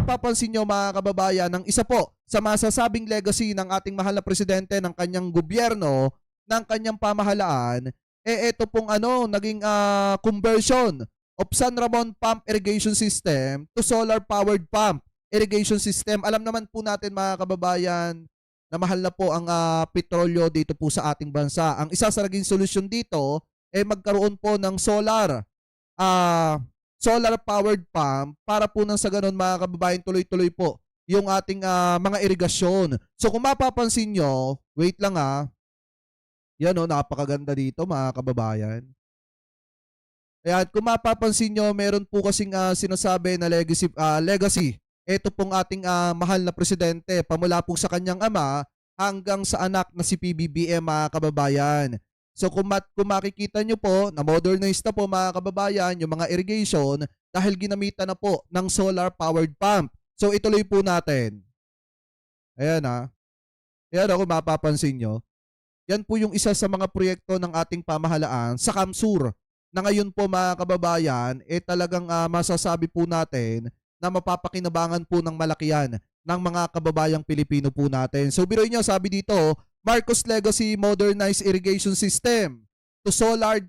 mapapansin nyo mga kababayan, ng isa po sa masasabing legacy ng ating mahal na presidente ng kanyang gobyerno, ng kanyang pamahalaan, ito pong naging conversion of San Ramon Pump Irrigation System to solar powered pump irrigation system. Alam naman po natin mga kababayan na mahal na po ang petrolyo dito po sa ating bansa. Ang isa sa naging solusyon dito magkaroon po ng solar powered pump para po nang sa ganun mga kababayan tuloy-tuloy po yung ating mga irigasyon. So kung mapapansin nyo, wait lang yan napakaganda dito mga kababayan. Ayan, kung mapapansin nyo, meron po kasing sinasabi na legacy. Ito pong ating mahal na presidente, pamula po sa kanyang ama hanggang sa anak na si PBBM mga kababayan. So kung makikita nyo po na modernized na po mga kababayan yung mga irrigation dahil ginamitan na po ng solar powered pump. So ituloy po natin. Ayan Ayan kung mapapansin nyo. Yan po yung isa sa mga proyekto ng ating pamahalaan sa Kamsur na ngayon po mga kababayan talagang masasabi po natin na mapapakinabangan po ng malakihan ng mga kababayang Pilipino po natin. So biruin nyo, sabi dito, Marcos Legacy Modernized Irrigation System to solar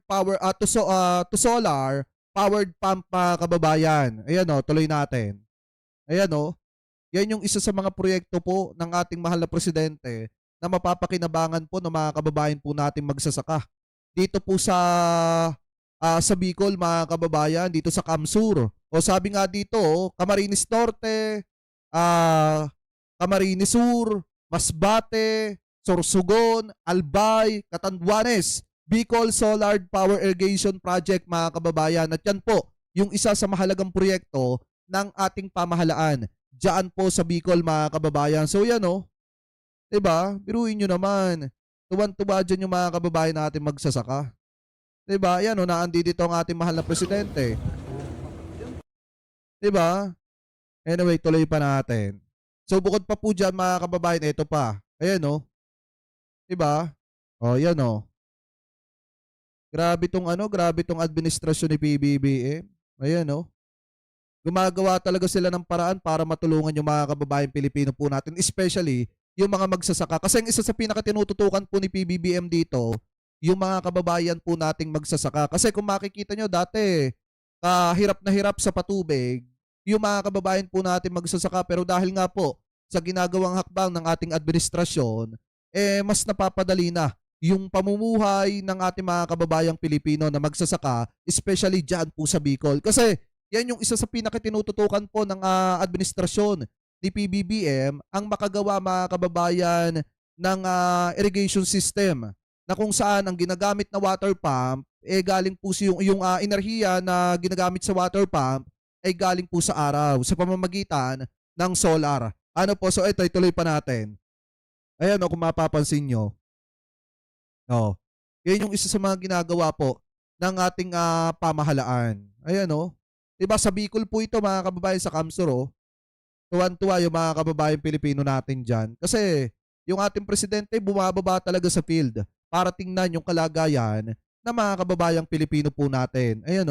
powered pump kababayan. Ayan tuloy natin. Ayan yan yung isa sa mga proyekto po ng ating mahal na presidente na mapapakinabangan po ng mga kababayan po natin magsasaka. Dito po sa Bicol mga kababayan, dito sa Kamsur. O sabi nga dito, Camarines Norte, Camarines Sur, Masbate, Sorsogon, Albay, Catanduanes, Bicol Solar Power Irrigation Project mga kababayan. At yan po yung isa sa mahalagang proyekto ng ating pamahalaan diyan po sa Bicol mga kababayan. So yan diba? Biruin nyo naman. Tuwan-tuwa dyan yung mga kababayan natin magsasaka. Diba? Yan naandi dito ang ating mahal na presidente. Diba? Anyway, tuloy pa natin. So bukod pa po dyan mga kababayan, ito pa. Ayan diba? Yan Grabe tong administrasyon ni PBBM. Ayan Gumagawa talaga sila ng paraan para matulungan yung mga kababayan Pilipino po natin, especially yung mga magsasaka. Kasi ang isa sa pinakatinututukan po ni PBBM dito, yung mga kababayan po nating magsasaka. Kasi kung makikita nyo dati, hirap na hirap sa patubig, yung mga kababayan po natin magsasaka. Pero dahil nga po sa ginagawang hakbang ng ating administrasyon, mas napapadali na yung pamumuhay ng ating mga kababayang Pilipino na magsasaka, especially dyan po sa Bicol. Kasi yan yung isa sa pinakatinututukan po ng administrasyon ni PBBM, ang makagawa mga kababayan ng irrigation system na kung saan ang ginagamit na water pump galing po yung enerhiya na ginagamit sa water pump ay galing po sa araw sa pamamagitan ng solar. So ito ituloy pa natin. Ayan kung mapapansin nyo. Yan yung isa sa mga ginagawa po ng ating pamahalaan. Ayan diba sa Bicol po ito mga kababayan sa Kamsur tuwan-tuwa yung mga kababayan Pilipino natin dyan. Kasi yung ating presidente bumababa talaga sa field para tingnan yung kalagayan ng mga kababayang Pilipino po natin. Ayan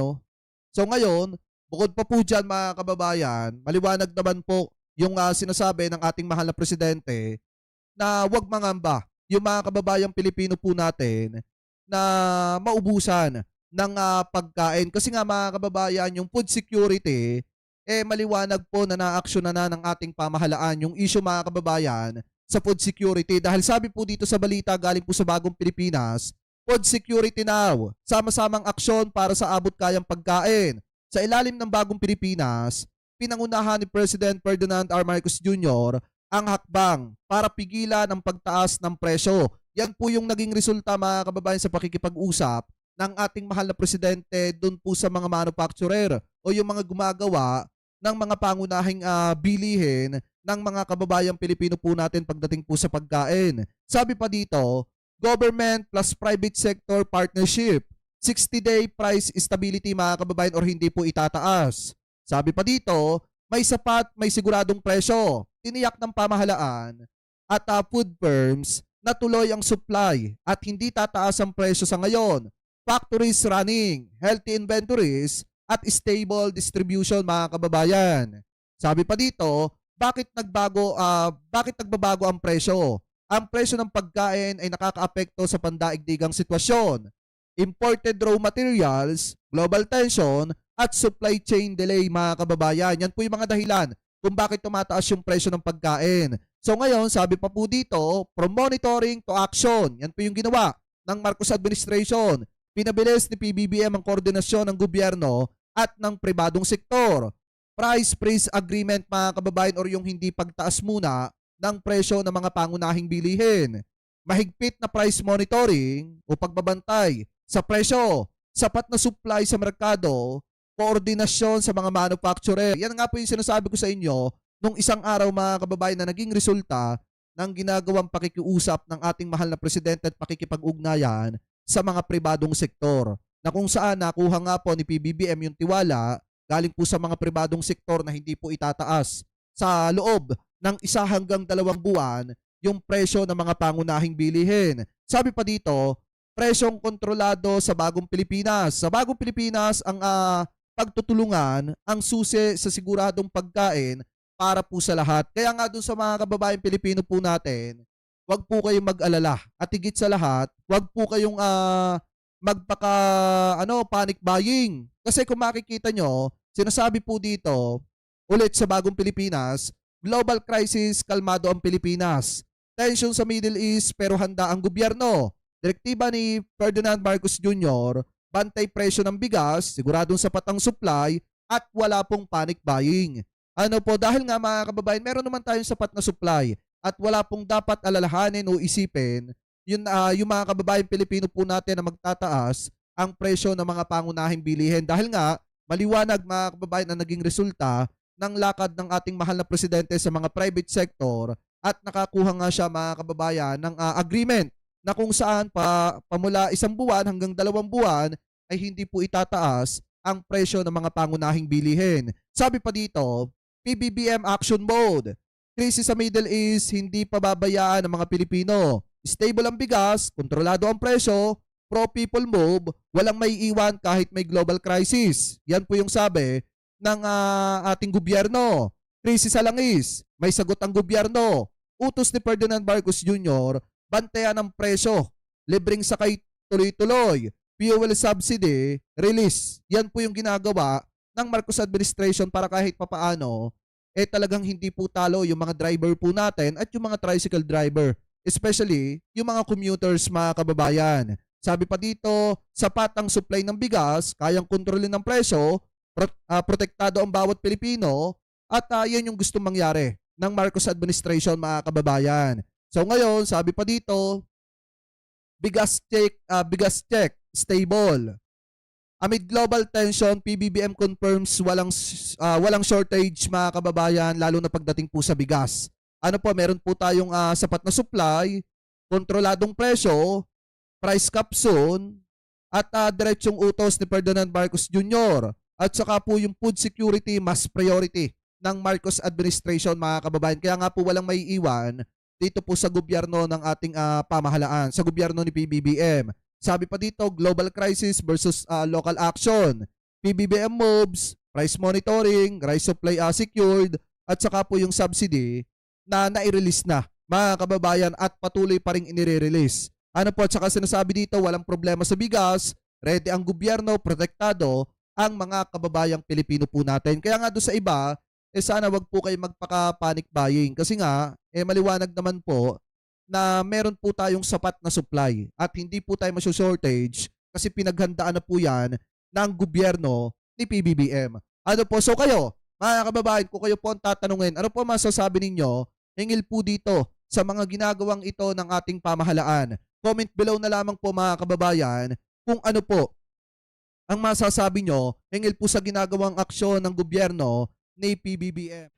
So ngayon, bukod pa po dyan mga kababayan, maliwanag naman po yung sinasabi ng ating mahal na presidente na huwag mangamba yung mga kababayang Pilipino po natin na maubusan ng pagkain. Kasi nga mga kababayan, yung food security, maliwanag po na na-aksyon na ng ating pamahalaan yung issue mga kababayan sa food security. Dahil sabi po dito sa balita galing po sa Bagong Pilipinas, food security now, sama-samang aksyon para sa abot kayang pagkain. Sa ilalim ng Bagong Pilipinas, pinangunahan ni President Ferdinand R. Marcos Jr. ang hakbang para pigilan ang pagtaas ng presyo. Yan po yung naging resulta mga kababayan sa pakikipag-usap ng ating mahal na presidente doon po sa mga manufacturer o yung mga gumagawa ng mga pangunahing bilihin ng mga kababayang Pilipino po natin pagdating po sa pagkain. Sabi pa dito, government plus private sector partnership, 60-day price stability mga kababayan or hindi po itataas. Sabi pa dito, may sapat, may siguradong presyo, tiniyak ng pamahalaan at food firms na tuloy ang supply at hindi tataas ang presyo sa ngayon. Factories running, healthy inventories, at stable distribution mga kababayan. Sabi pa dito, bakit nagbabago ang presyo? Ang presyo ng pagkain ay nakakaapekto sa pandaigdigang sitwasyon. Imported raw materials, global tension, at supply chain delay mga kababayan. Yan po yung mga dahilan kung bakit tumataas yung presyo ng pagkain. So ngayon, sabi pa po dito, from monitoring to action. Yan po yung ginawa ng Marcos administration. Pinabilis ni PBBM ang koordinasyon ng gobyerno at ng pribadong sektor. Price freeze agreement mga kababayan or yung hindi pagtaas muna ng presyo ng mga pangunahing bilihin. Mahigpit na price monitoring o pagbabantay sa presyo, sapat na supply sa merkado, koordinasyon sa mga manufacturer. Yan nga po yung sinasabi ko sa inyo nung isang araw mga kababayan na naging resulta ng ginagawang pakikiusap ng ating mahal na presidente at pakikipag-ugnayan sa mga pribadong sektor na kung saan nakuha nga po ni PBBM yung tiwala galing po sa mga pribadong sektor na hindi po itataas sa loob ng 1 hanggang 2 buwan yung presyo ng mga pangunahing bilihin. Sabi pa dito, presyong kontrolado sa bagong Pilipinas. Sa bagong Pilipinas, ang pagtutulungan ang susi sa siguradong pagkain para po sa lahat. Kaya nga dun sa mga kababayan Pilipino po natin, wag po kayong mag-alala. At higit sa lahat, wag po kayong panic buying. Kasi kung makikita nyo, sinasabi po dito, ulit sa bagong Pilipinas, global crisis, kalmado ang Pilipinas. Tension sa Middle East pero handa ang gobyerno. Direktiba ni Ferdinand Marcos Jr., bantay presyo ng bigas, siguradong sapat ang supply at wala pong panic buying. Ano po, dahil nga mga kababayan, meron naman tayong sapat na supply at wala pong dapat alalahanin o isipin yung mga kababayan Pilipino po natin na magtataas ang presyo ng mga pangunahing bilihin. Dahil nga, maliwanag mga kababayan na naging resulta ng lakad ng ating mahal na presidente sa mga private sector at nakakuha nga siya mga kababayan ng agreement na kung saan pamula 1 buwan hanggang 2 buwan ay hindi po itataas ang presyo ng mga pangunahing bilihin. Sabi pa dito, PBBM action mode. Krisis sa Middle East, hindi pababayaan ng mga Pilipino. Stable ang bigas, kontrolado ang presyo, pro-people move, walang maiiwan kahit may global crisis. Yan po yung sabi ng ating gobyerno. Krisis sa langis, may sagot ang gobyerno. Utos ni Ferdinand Marcos Jr., bantayan ang presyo, libreng sakay tuloy-tuloy, fuel subsidy, release. Yan po yung ginagawa ng Marcos administration para kahit papaano, talagang hindi po talo yung mga driver po natin at yung mga tricycle driver. Especially yung mga commuters mga kababayan. Sabi pa dito, sapat ang supply ng bigas, kayang kontrolin ng presyo, protektado ang bawat Pilipino at yan yung gusto mangyari ng Marcos administration mga kababayan. So ngayon, sabi pa dito, bigas check, stable. Amid global tension, PBBM confirms walang shortage mga kababayan lalo na pagdating po sa bigas. Ano po, meron po tayong sapat na supply, kontroladong presyo, price cap soon, at diretsong utos ni Ferdinand Marcos Jr. At saka po yung food security mas priority ng Marcos administration mga kababayan. Kaya nga po walang maiiwan dito po sa gobyerno ng ating pamahalaan, sa gobyerno ni PBBM. Sabi pa dito, global crisis versus local action. PBBM moves, price monitoring, rice supply secured, at saka po yung subsidy na nai-release na mga kababayan at patuloy pa rin inire-release. Ano po, at saka sinasabi dito, walang problema sa bigas, ready ang gobyerno, protektado ang mga kababayang Pilipino po natin. Kaya nga doon sa iba, sana wag po kayo magpaka-panic buying kasi nga, maliwanag naman po na meron po tayong sapat na supply at hindi po tayo masyo-shortage kasi pinaghandaan na po yan ng gobyerno ni PBBM. Ano po, so kayo, mga kababayan, kung kayo po ang tatanungin, ano po masasabi ninyo, hingil po dito sa mga ginagawang ito ng ating pamahalaan. Comment below na lamang po mga kababayan kung ano po ang masasabi nyo hingil po sa ginagawang aksyon ng gobyerno ni PBBM.